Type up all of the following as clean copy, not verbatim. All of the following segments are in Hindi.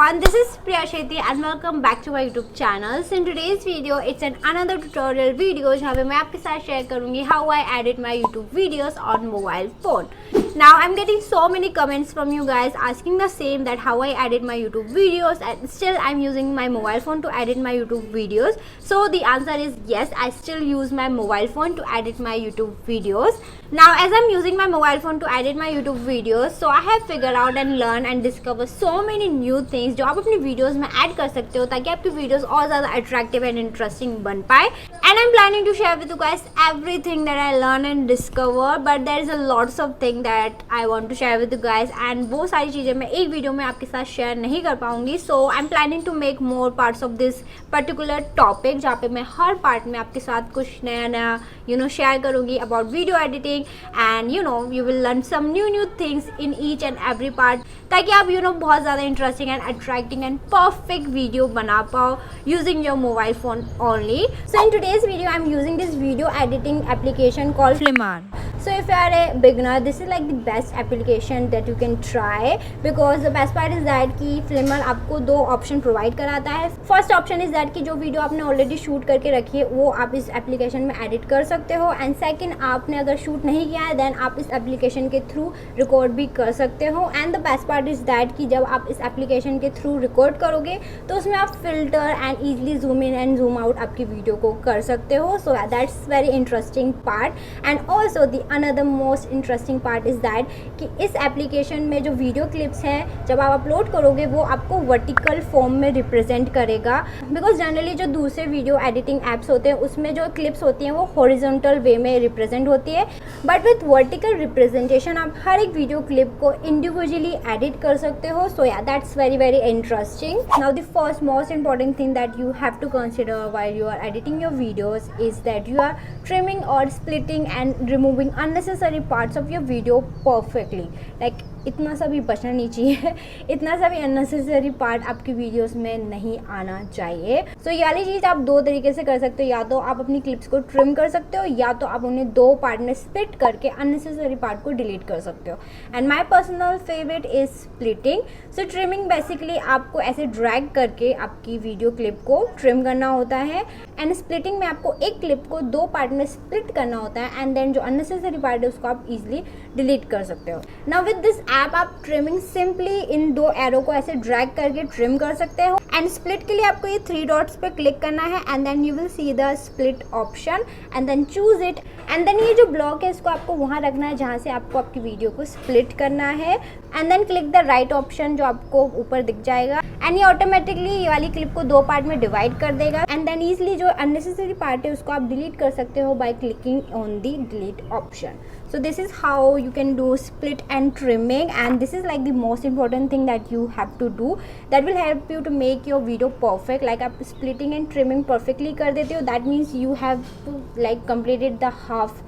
everyone, this is Priya Chetri and welcome back to my YouTube channel. So in today's video, it's another tutorial video जहाँ पे मैं आपके साथ share करूँगी how I edit my YouTube videos on mobile phone. Now I'm getting so many comments from you guys asking the same, that how I edit my YouTube videos, and still I'm using my mobile phone to edit my YouTube videos. So the answer is yes, I still use my mobile phone to edit my YouTube videos. Now as I'm using my mobile phone to edit my YouTube videos, so I have figured out and learned and discovered so many new things जो आप अपनी videos में add कर सकते हो ताकि आपकी videos और ज़्यादा attractive and interesting बन पाए. And I'm planning to share with you guys everything that I learned and discovered, but there is a lots of things that I want to share with you guys, and वो सारी चीज़ें मैं एक वीडियो में आपके साथ शेयर नहीं कर पाऊँगी. So I'm planning to make more parts of this particular topic जहाँ पे मैं हर पार्ट में आपके साथ कुछ नया नया शेयर करूँगी about video editing, and you will learn some new things in each and every part ताकि आप बहुत ज़्यादा interesting and attracting and perfect video बना पाओ using your mobile phone only. So in today's video I'm using this video editing application called Flimmer. So if you are a beginner, this is like the best application that you can try, because the best part is that कि Flimmer आपको दो ऑप्शन प्रोवाइड कराता है. फर्स्ट ऑप्शन इज दैट कि जो वीडियो आपने ऑलरेडी शूट करके रखी है वो आप इस एप्लीकेशन में एडिट कर सकते हो, एंड सेकंड आपने अगर शूट नहीं किया है देन आप इस एप्लीकेशन के थ्रू रिकॉर्ड भी कर सकते हो. And the best part is that कि जब आप इस एप्लीकेशन के थ्रू रिकॉर्ड करोगे तो उसमें आप filter and easily zoom in and zoom out आपकी वीडियो को कर सकते हो. So that's very interesting part. And also the another most interesting part is that कि इस एप्लीकेशन में जो वीडियो क्लिप्स हैं जब आप अपलोड करोगे वो आपको वर्टिकल फॉर्म में रिप्रेजेंट करेगा, बिकॉज जनरली जो दूसरे वीडियो एडिटिंग ऐप्स होते हैं उसमें जो क्लिप्स होती हैं वो हॉरिजॉन्टल वे में रिप्रेजेंट होती है, बट विथ वर्टिकल रिप्रेजेंटेशन आप हर एक वीडियो क्लिप को इंडिविजुअली एडिट कर सकते हो. So yeah that's very interesting. Now the first most important thing that you have to consider while you are editing your videos is that you are trimming or splitting and removing unnecessary parts of your video perfectly. Like इतना सा भी बचना नहीं चाहिए, इतना सा भी अननेसेसरी पार्ट आपकी वीडियोस में नहीं आना चाहिए. सो ये वाली चीज़ आप दो तरीके से कर सकते हो, या तो आप अपनी क्लिप्स को ट्रिम कर सकते हो या तो आप उन्हें दो पार्ट में स्प्लिट करके अननेसेसरी पार्ट को डिलीट कर सकते हो. And my personal favourite is splitting. So trimming basically आपको ऐसे ड्रैग करके आपकी वीडियो क्लिप को ट्रिम करना होता है, एंड स्प्लिटिंग में आपको एक क्लिप को दो पार्ट में स्प्लिट करना होता है, एंड देन जो अननेसेसरी पार्ट है उसको आप इजीली डिलीट कर सकते हो. नाउ विद दिस ऐप आप ट्रिमिंग सिंपली इन दो एरो को ऐसे ड्रैग करके ट्रिम कर सकते हो. एंड स्प्लिट के लिए आपको ये थ्री डॉट्स पे क्लिक करना है, and then you will see the split option, and then choose it, and then ये जो ब्लॉक है इसको आपको वहाँ रखना है जहाँ से आपको आपकी वीडियो को स्प्लिट करना है, and then click the right option जो आपको ऊपर दिख जाएगा, एंड ये ऑटोमेटिकली ये वाली क्लिप को दो पार्ट में डिवाइड कर देगा, एंड देन ईजिली जो अननेसेसरी पार्ट है उसको आप डिलीट कर सकते हो by clicking on the delete option. So this is how you can do split and trimming, and this is like the most important thing that you have to do that will help you to make your video perfect. Like आप splitting and trimming perfectly कर देते हो, that means you have to like completed the half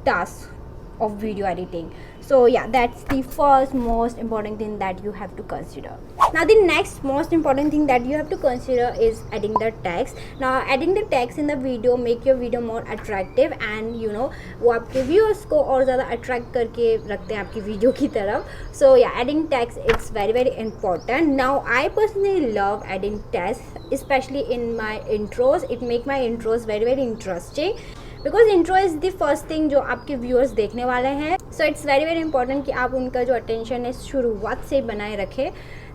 task of video editing. So yeah, that's the first most important thing that you have to consider. Now the next most important thing that you have to consider is adding the text. Now adding the text in the video make your video more attractive, and वो आपके viewers को और ज़्यादा attract करके रखते हैं आपकी वीडियो की तरफ. So yeah, adding text it's very important. Now I personally love adding text, especially in my intros. It make my intros very interesting, because intro is the first thing जो आपके व्यूअर्स देखने वाले हैं. सो इट्स वेरी इंपॉर्टेंट कि आप उनका जो अटेंशन है शुरुआत से बनाए रखें,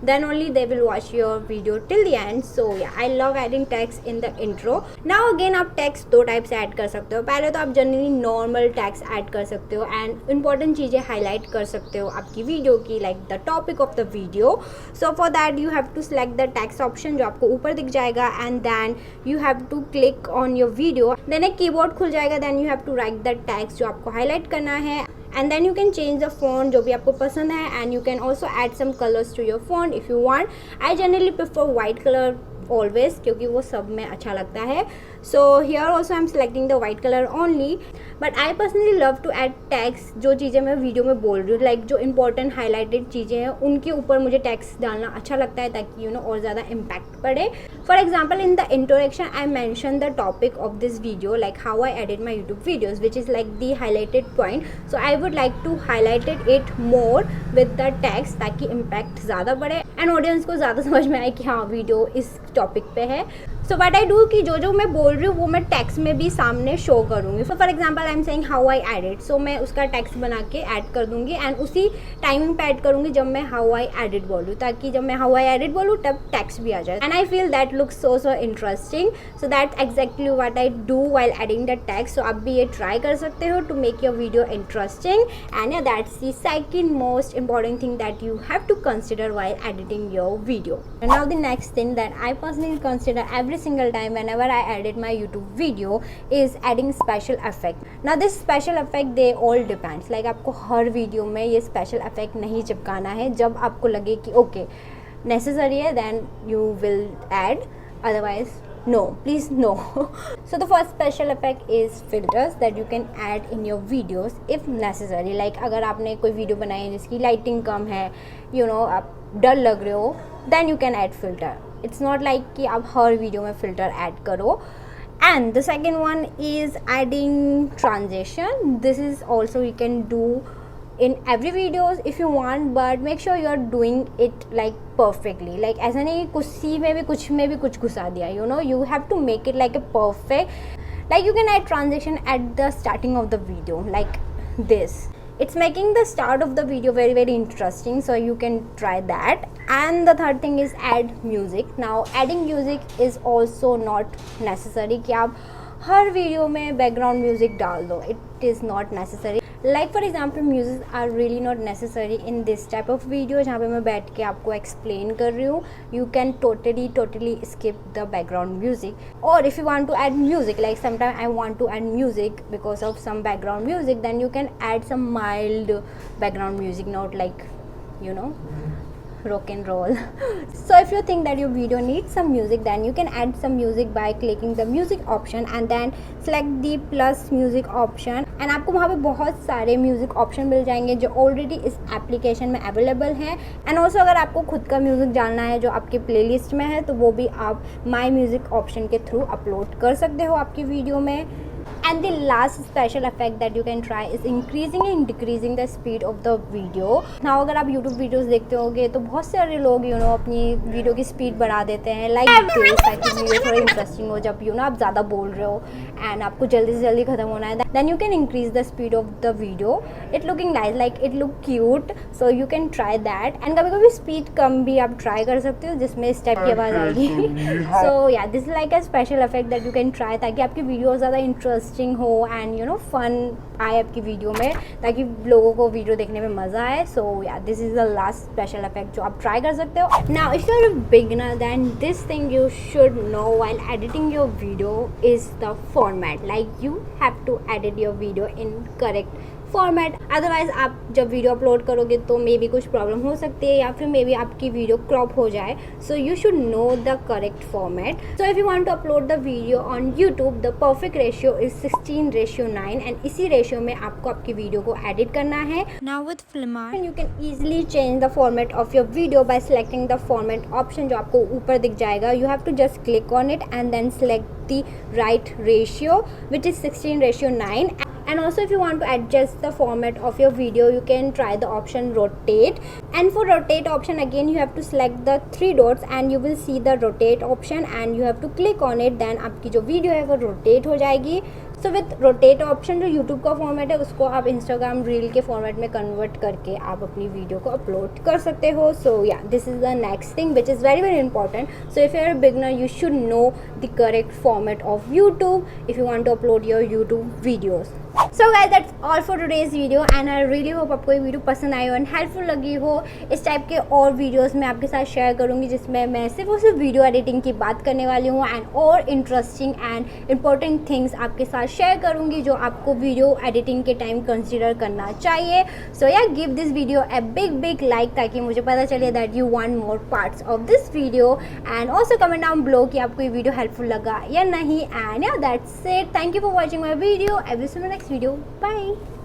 then only they will watch your video till the end. So yeah, I love adding text in the intro. Now again आप text दो टाइप से ऐड कर सकते हो. पहले तो आप जनरली नॉर्मल text ऐड कर सकते हो एंड इंपॉर्टेंट चीज़ें हाईलाइट कर सकते हो आपकी वीडियो की, like the topic of the video. So for that you have to select the text option जो आपको ऊपर दिख जाएगा, and then you have to click on your video. Then एक कीबोर्ड खुल जाएगा, then you have to write the text जो आपको हाईलाइट करना है, and then you can change the font जो भी आपको पसंद है, and you can also add some colors to your font if you want. I generally prefer white color always क्योंकि वो सब में अच्छा लगता है. So here also I'm selecting the white color only. But I personally love to add tags. जो चीज़ें मैं वीडियो में बोल रही हूँ, लाइक जो इंपॉर्टेंट हाईलाइटेड चीज़ें हैं उनके ऊपर मुझे टैग्स डालना अच्छा लगता है, ताकि और ज़्यादा इम्पैक्ट पड़े. For example, in the introduction I mention the topic of this video, like how I edit my YouTube videos, which is like the highlighted point. So I would like to highlighted it more with the tags, ताकि इम्पैक्ट ज़्यादा बढ़े एंड ऑडियंस को ज़्यादा समझ में आए कि हाँ वीडियो इस टॉपिक पे है. सो व्हाट आई डू कि जो मैं बोल रही हूँ वो मैं टेक्स्ट में भी सामने शो करूँगी. So for example I am saying how I edit, so मैं उसका टेक्स्ट बना के ऐड कर दूँगी एंड उसी टाइमिंग पे ऐड करूँगी जब मैं हाउ आई एडिट बोलूँ, ताकि जब मैं हाउ आई एडिट बोलूँ तब टेक्स्ट भी आ जाए. And I feel that looks so interesting. So that's exactly what I do while adding the text. So आप भी ये ट्राई कर सकते हो to make your video interesting. And या that's the second most important thing that you have to consider while editing your video. And now the next thing that I personally consider every single time whenever I edit my YouTube video is adding special effect. Now this special effect they all depends, like आपको हर वीडियो में ये special effect नहीं चिपकाना है. जब आपको लगे कि okay necessary है then you will add, otherwise no, please no. So the first special effect is filters that you can add in your videos if necessary. Like अगर आपने कोई वीडियो बनाई है जिसकी लाइटिंग कम है, आप डर लग रहे हो, then you can add filter. It's not like कि आप हर वीडियो में filter add करो. And the second one is adding transition. This is also you can do in every videos if you want, but make sure you are doing it like perfectly. Like ऐसा नहीं कुछ में भी कुछ घुसा दिया, you have to make it like a perfect. Like you can add transition at the starting of the video like this. It's making the start of the video very interesting, so you can try that. And the third thing is add music. Now adding music is also not necessary कि आप हर वीडियो में बैकग्राउंड म्यूजिक डाल दो. It is not necessary. Like for example, music are really not necessary in this type of video जहाँ पे मैं बैठ के आपको explain कर रही हूँ. You can totally skip the background music. Or if you want to add music, like sometimes I want to add music because of some background music, then you can add some mild background music, not like rock and roll. So if you think that your video needs some music, then you can add some music by clicking the music option and then select the plus music option. And आपको वहाँ पे बहुत सारे म्यूज़िक ऑप्शन मिल जाएंगे जो ऑलरेडी इस एप्लीकेशन में अवेलेबल हैं. एंड ऑल्सो अगर आपको खुद का म्यूज़िक डालना है जो आपके प्लेलिस्ट में है, तो वो भी आप माई म्यूज़िक ऑप्शन के थ्रू अपलोड कर सकते हो आपकी वीडियो में. And the last special effect that you can try is increasing and decreasing the speed of the video. Now अगर आप YouTube वीडियोस देखते होंगे तो बहुत सारे लोग अपनी वीडियो की स्पीड बढ़ा देते हैं, लाइक ताकि वीडियो थोड़ी इंटरेस्टिंग हो. जब आप ज़्यादा बोल रहे हो एंड आपको जल्दी से जल्दी ख़त्म होना है, then you can increase the speed of the video. It looking nice, like it look cute, so you can try that. And कभी कभी स्पीड कम भी आप ट्राई कर सकते हो जिसमें स्टेप की आवाज़ आएगी. So yeah, this is like a special effect that you can try ताकि आपकी वीडियो ज़्यादा इंटरेस्टिंग हो एंड फन आए आपकी वीडियो में, ताकि लोगों को वीडियो देखने में मज़ा आए. So yeah this is the last special effect जो आप ट्राई कर सकते हो. Now if you are a beginner, then this thing you should know while editing your video is the format. Like you have to edit your video in correct format. Otherwise आप जब वीडियो अपलोड करोगे तो मे बी कुछ प्रॉब्लम हो सकती है या फिर मे बी आपकी वीडियो क्रॉप हो जाए. So you should know the correct format. So if you want to upload the video on YouTube, the perfect ratio is 16:9 and इसी रेशियो में आपको आपकी वीडियो को एडिट करना है. Now with Filmora you can easily change the format of your video by selecting the format option जो आपको ऊपर दिख जाएगा. You have to just click on it and then select the right ratio which is 16:9. And also if you want to adjust the format of your video, you can try the option rotate. And for rotate option, again you have to select the 3 dots and you will see the rotate option and you have to click on it. Then आपकी जो वीडियो है वो रोटेट हो जाएगी. सो विथ रोटेट ऑप्शन जो यूट्यूब का फॉर्मेट है उसको आप इंस्टाग्राम रील के फॉर्मेट में कन्वर्ट करके आप अपनी वीडियो को अपलोड कर सकते हो. So yeah this is the next thing which is very important. So if you are beginner, you should know the correct format of YouTube if you want to upload your YouTube videos. So guys that's all for today's video and I really hope आपको ये वीडियो पसंद आई हो एंड हेल्पफुल लगी हो. इस टाइप के और वीडियोस मैं आपके साथ शेयर करूंगी जिसमें मैं सिर्फ और सिर्फ वीडियो एडिटिंग की बात करने वाली हूँ एंड और इंटरेस्टिंग एंड इंपॉर्टेंट थिंग्स आपके साथ शेयर करूंगी जो आपको वीडियो एडिटिंग के टाइम कंसिडर करना चाहिए. सो या give this video a big like ताकि मुझे पता चले that you want more parts of this video and also comment down below कि आपको ये वीडियो हेल्पफुल लगा या नहीं. एंड या that's it. Thank you for watching my video. I will see you in the next video. You, bye.